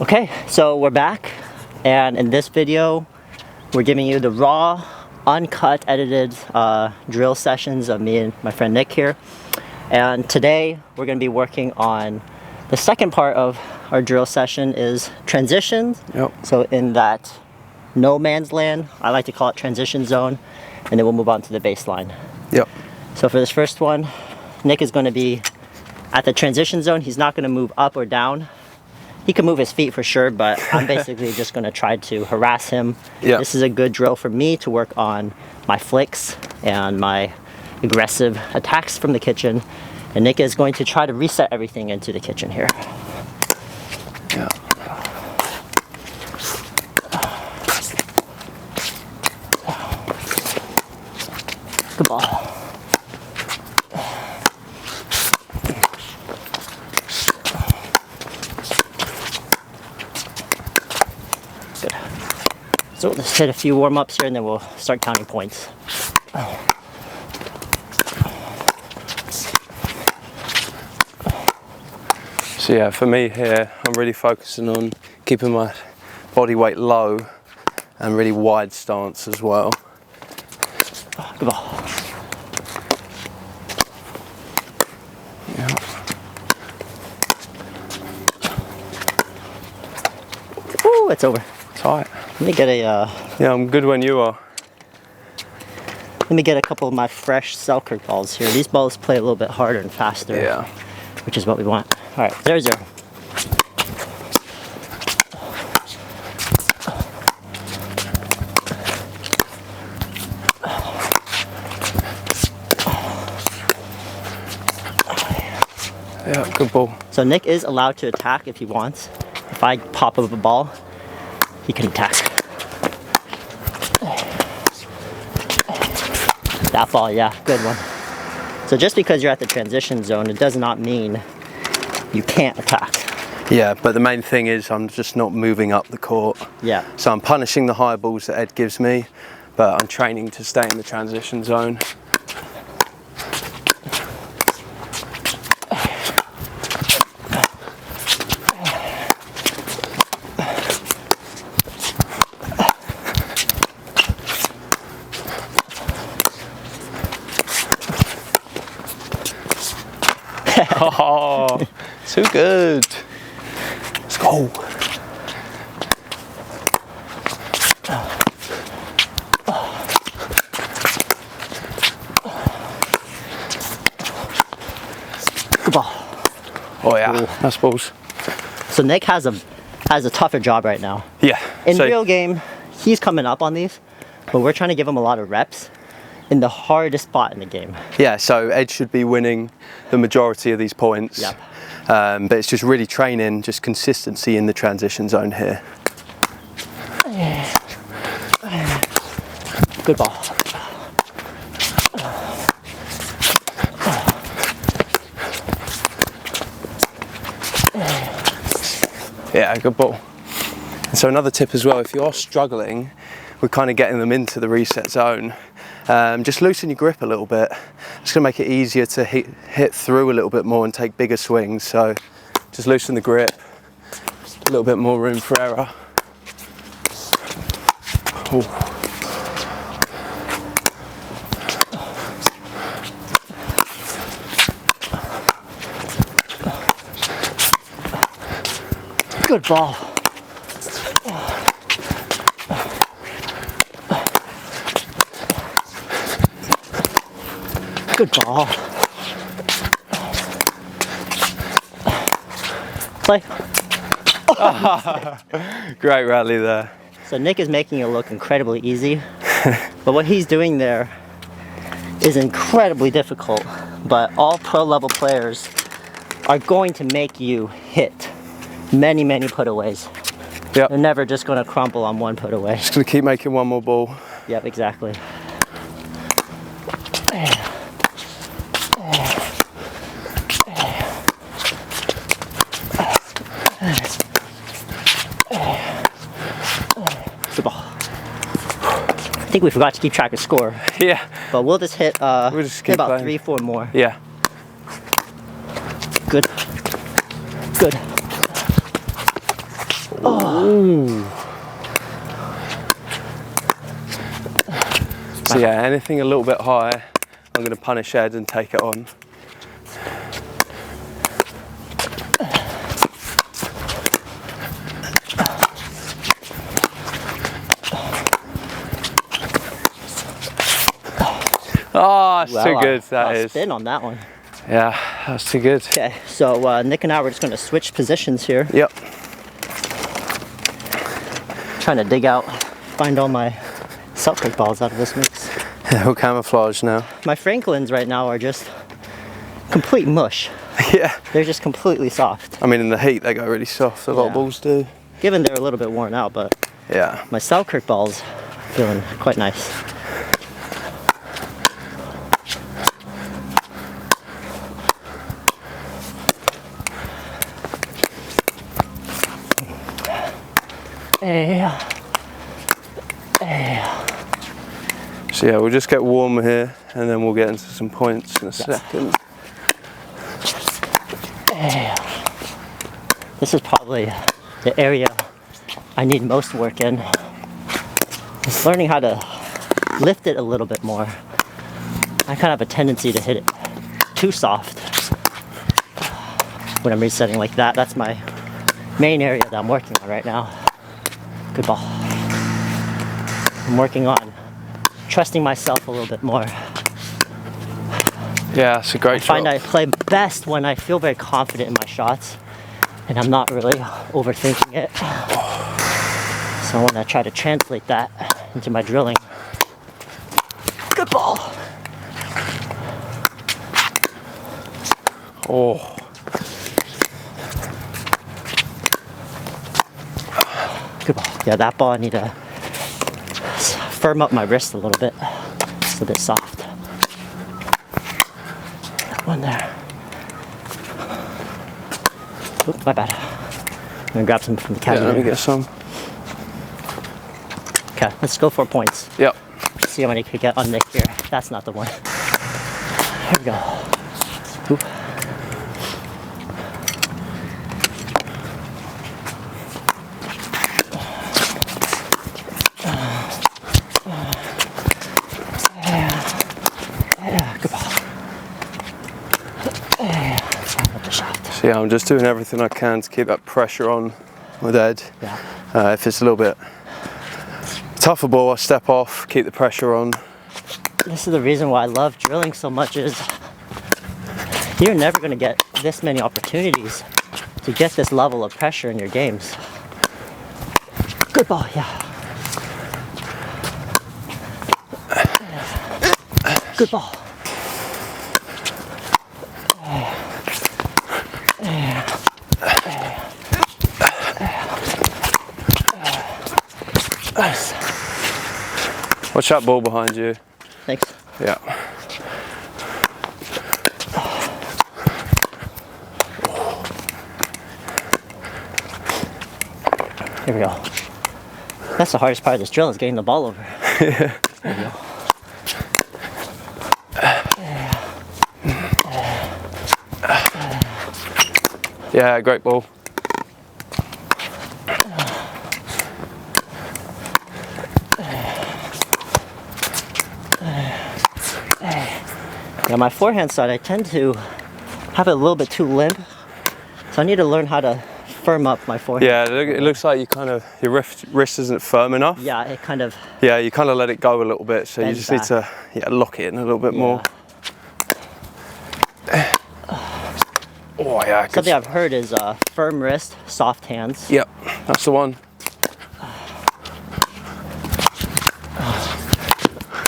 Okay, so we're back, and in this video we're giving you the raw, uncut, edited drill sessions of me and my friend Nick here. And today we're going to be working on the second part of our drill session is transitions. Yep. So in that no man's land, I like to call it transition zone, and then we'll move on to the baseline. Yep. So for this first one, Nick is going to be at the transition zone. He's not going to move up or down. He can move his feet for sure, but I'm basically just going to try to harass him. Yep. This is a good drill for me to work on my flicks and my aggressive attacks from the kitchen. And Nick is going to try to reset everything into the kitchen here. Yeah. Good ball. Good. So let's hit a few warm-ups here and then we'll start counting points. So yeah, for me here, I'm really focusing on keeping my body weight low and really wide stance as well. Good ball. Yeah. Ooh, it's over. Tight. Let me get a Yeah, I'm good when you are. let me get a couple of my fresh Selkirk balls here. These balls play a little bit harder and faster. Yeah. Which is what we want. All right, 0-0. Yeah, good ball. So Nick is allowed to attack if he wants. If I pop up a ball, he can attack. That ball, yeah, good one. So just because you're at the transition zone, it does not mean you can't attack. Yeah, but the main thing is I'm just not moving up the court. Yeah. So I'm punishing the high balls that Ed gives me, but I'm training to stay in the transition zone. Oh, too good. Let's go. Good ball. Oh yeah, Ooh. that's balls. So Nick has a tougher job right now. Yeah. In so, real game, he's coming up on these, but we're trying to give him a lot of reps in the hardest spot in the game. yeah, so Ed should be winning the majority of these points. Yep. But it's just really training, just consistency in the transition zone here. Good ball. Yeah, good ball. And so another tip as well, if you are struggling, we're kind of getting them into the reset zone. Just loosen your grip a little bit. It's going to make it easier to hit through a little bit more and take bigger swings. So just loosen the grip, a little bit more room for error. Ooh. Good ball. Good ball. Play. Great rally there. So Nick is making it look incredibly easy, but what he's doing there is incredibly difficult. But all pro level players are going to make you hit many putaways. Yep. They're never just going to crumple on one putaway. Just going to keep making one more ball. Yep, exactly. Good ball. I think we forgot to keep track of score, Yeah. but we'll just hit, We'll just hit keep about playing. 3-4 more. Yeah. Good. Good. Ooh. So yeah, anything a little bit high, I'm going to punish Ed and take it on. Oh, it's too good, that is. Spin on that one. Yeah, that's too good. Okay, so Nick and I were just going to switch positions here. Yep. Trying to dig out, find all my Selkirk balls out of this mix. Yeah, we'll camouflage now. My Franklins right now are just complete mush. Yeah. They're just completely soft. I mean, in the heat, they go really soft. A lot of balls do. Given they're a little bit worn out, but yeah, my Selkirk balls feeling quite nice. So yeah, we'll just get warm here and then we'll get into some points in a second. This is probably the area I need most work in. Just learning how to lift it a little bit more. I kind of have a tendency to hit it too soft when I'm resetting like that. That's my main area that I'm working on right now. Good ball. I'm working on trusting myself a little bit more. Yeah, it's a great shot. I find I play best when I feel very confident in my shots and I'm not really overthinking it. So I want to try to translate that into my drilling. Good ball. Oh. Good ball. Yeah, that ball I need to firm up my wrist a little bit. It's a bit soft. That one there. Oop, my bad. I'm gonna grab some from the cabinet. Yeah, let me get some. Okay, let's go for points. Yep. See how many could get on Nick here. That's not the one. Here we go. Oop. So yeah, I'm just doing everything I can to keep that pressure on with Ed. Yeah. If it's a little bit tougher ball, I step off, keep the pressure on. This is the reason why I love drilling so much is you're never going to get this many opportunities to get this level of pressure in your games. Good ball, yeah. Good ball. Nice. Watch that ball behind you. Thanks. Yeah. Here we go. That's the hardest part of this drill is getting the ball over. Yeah. There we go. Yeah, great ball. Yeah, my forehand side, I tend to have it a little bit too limp, so I need to learn how to firm up my forehand. Yeah, it looks like your wrist isn't firm enough. Yeah, it kind of... Yeah, you kind of let it go a little bit, so you just back. need to lock it in a little bit more. Oh yeah. Something I've heard is firm wrist, soft hands. Yep, that's the one.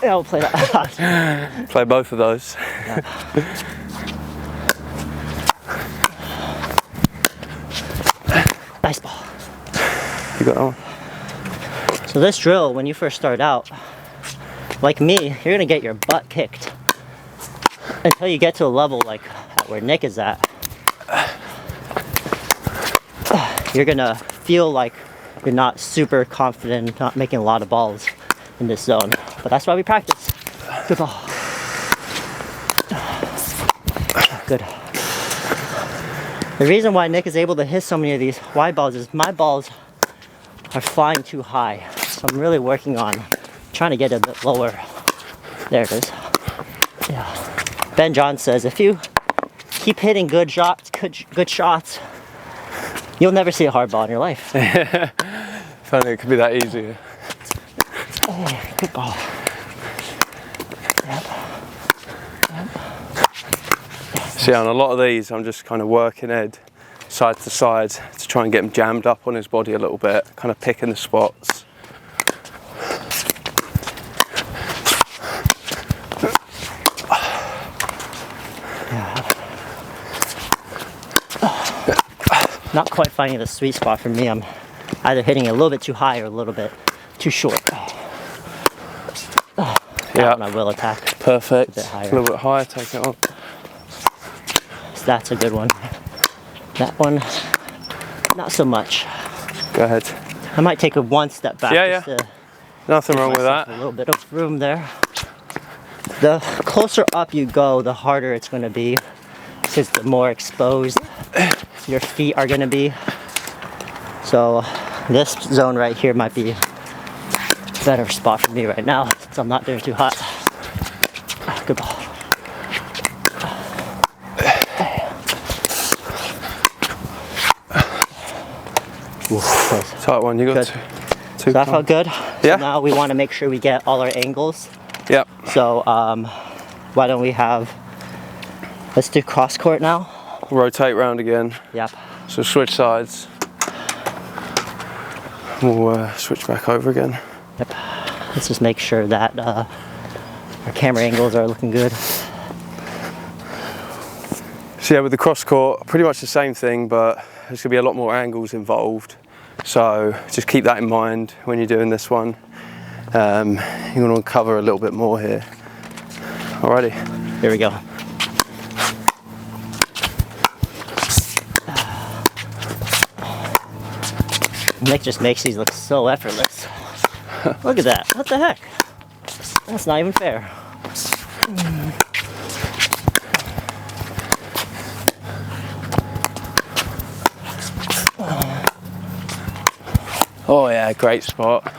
Yeah, we'll play that. Play both of those. Yeah. Nice ball. You got that one. So this drill, when you first start out, like me, you're gonna get your butt kicked until you get to a level like at where Nick is at. You're gonna feel like you're not super confident, not making a lot of balls in this zone. But that's why we practice. Good ball. Good. The reason why Nick is able to hit so many of these wide balls is my balls are flying too high. So I'm really working on trying to get a bit lower. There it is. Yeah. Ben John says if you keep hitting good shots, you'll never see a hard ball in your life. If only it could be that easy. Oh, good ball. Yep. See, on a lot of these, I'm just kind of working Ed side to side to try and get him jammed up on his body a little bit, kind of picking the spots. Not quite finding the sweet spot for me. I'm either hitting it a little bit too high or a little bit too short. That one I will attack. Perfect. A little bit higher, take it on. So that's a good one. That one, not so much. Go ahead. I might take it one step back. Yeah. Nothing wrong with that. A little bit of room there. The closer up you go, the harder it's going to be, because the more exposed your feet are going to be. So this zone right here might be a better spot for me right now, since I'm not doing too hot. Good ball. Tight one, you got two. two. So that felt good. Yeah. So now we want to make sure we get all our angles. Yep. So why don't we let's do cross court now. Rotate round again. Yep. So switch sides. We'll switch back over again. Yep. Let's just make sure that our camera angles are looking good. So yeah, with the cross court, pretty much the same thing, but there's gonna be a lot more angles involved. So just keep that in mind when you're doing this one. You're gonna uncover a little bit more here. Alrighty. Here we go. Nick just makes these look so effortless. Look at that. What the heck? That's not even fair. Oh yeah, great spot.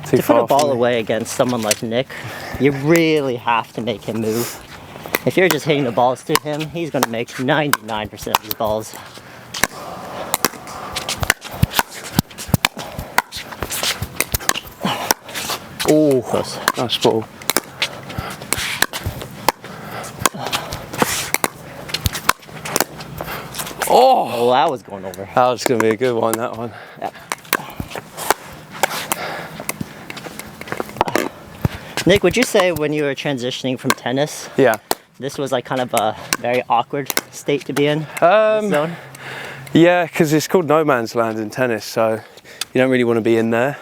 To put a ball away against someone like Nick, you really have to make him move. If you're just hitting the balls to him, he's going to make 99% of his balls. Oh, close. Nice ball. Oh, that was going over. That was going to be a good one, that one. Yeah. Nick, would you say when you were transitioning from tennis, this was like kind of a very awkward state to be in? This zone? Yeah, because it's called no man's land in tennis, so you don't really want to be in there.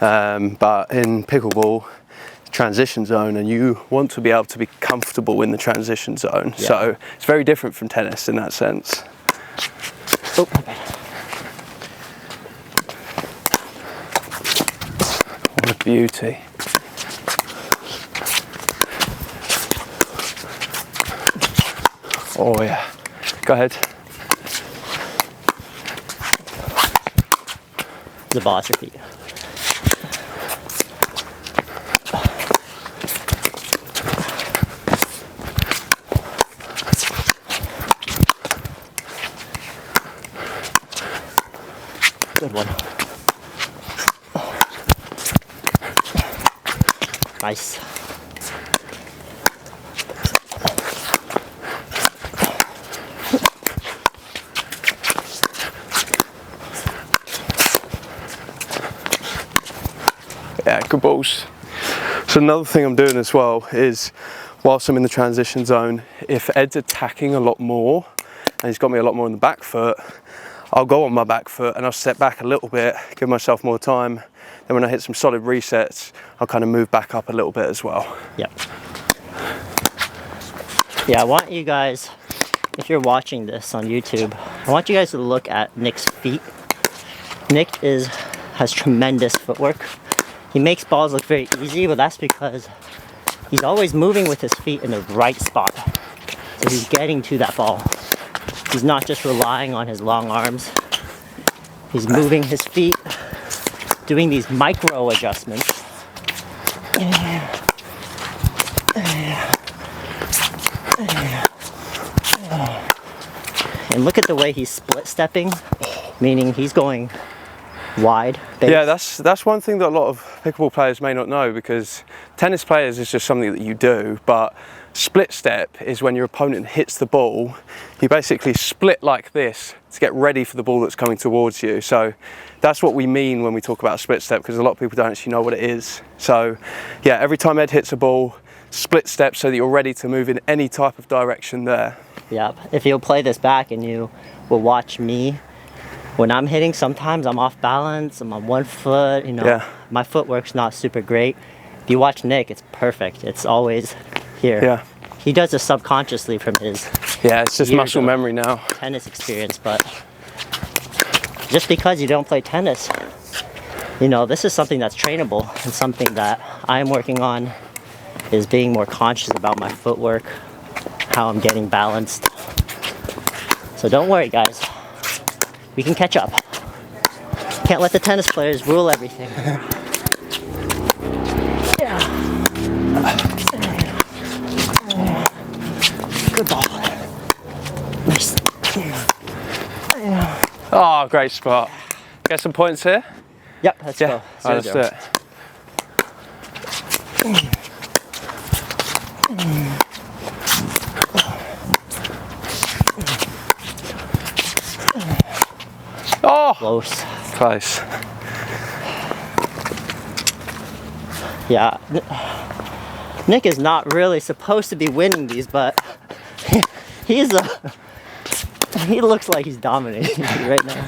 But in pickleball, transition zone, and you want to be able to be comfortable in the transition zone. Yeah. So it's very different from tennis in that sense. Oh, okay. What a beauty. Oh yeah, go ahead. The ball at your feet. Good one. Nice. Yeah, good balls. So another thing I'm doing as well is, whilst I'm in the transition zone, if Ed's attacking a lot more and he's got me a lot more on the back foot, I'll go on my back foot and I'll step back a little bit, give myself more time. Then when I hit some solid resets, I'll kind of move back up a little bit as well. Yep. Yeah, I want you guys, if you're watching this on YouTube, I want you guys to look at Nick's feet. Nick has tremendous footwork. He makes balls look very easy, but that's because he's always moving with his feet in the right spot. So he's getting to that ball. He's not just relying on his long arms. He's moving his feet doing these micro adjustments. And look at the way he's split stepping, meaning he's going wide base. Yeah, that's one thing that a lot of pickleball players may not know, because tennis players is just something that you do, but split step is when your opponent hits the ball, you basically split like this to get ready for the ball that's coming towards you. So that's what we mean when we talk about a split step, because a lot of people don't actually know what it is. So yeah, every time Ed hits a ball, split step so that you're ready to move in any type of direction there. Yep. If you'll play this back and you will watch me, when I'm hitting, sometimes I'm off balance, I'm on one foot, you know, Yeah. My footwork's not super great. If you watch Nick, it's perfect. It's always here. Yeah. He does it subconsciously from his Yeah, it's just years muscle of memory now. tennis experience, but just because you don't play tennis, you know, this is something that's trainable, and something that I'm working on is being more conscious about my footwork, how I'm getting balanced. So don't worry, guys. We can catch up. Can't let the tennis players rule everything. Yeah. Good ball. Nice. Oh, great spot. Get some points here? Yep, let's Yeah, go. all right, let's do it. Oh, Close. close. Yeah. Nick is not really supposed to be winning these, but he looks like he's dominating right now.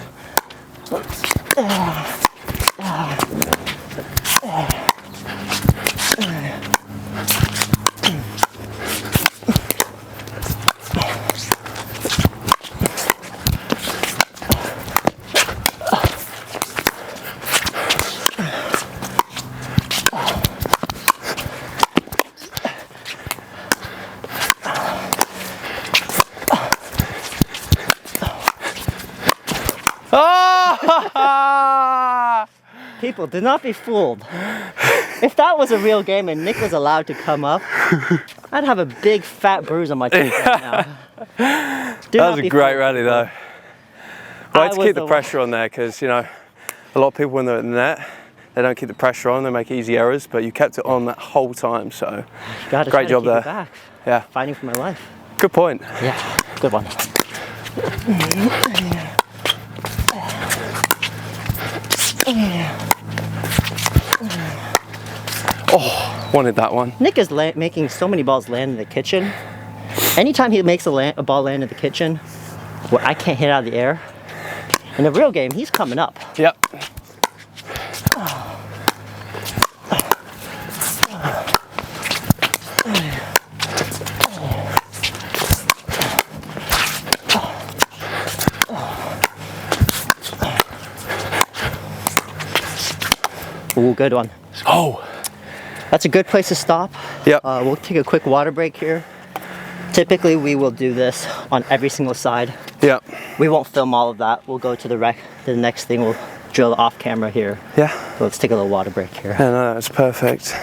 Oh! People, do not be fooled. If that was a real game and Nick was allowed to come up, I'd have a big fat bruise on my cheek right now. That was a great rally though. Well, to keep the pressure on there, because you know, a lot of people when they're in the net, they don't keep the pressure on, they make easy errors, but you kept it on that whole time, so great job there. Back. Yeah. Fighting for my life. Good point. Yeah, good one. Oh, wanted that one. Nick is making so many balls land in the kitchen. Anytime he makes a ball land in the kitchen where I can't hit out of the air, in the real game, he's coming up. Yep. Ooh, good one. Oh. That's a good place to stop. Yep. We'll take a quick water break here. Typically, we will do this on every single side. Yep. We won't film all of that. We'll go to the next thing. We'll drill off camera here. Yeah. So let's take a little water break here. Yeah, no, that's perfect.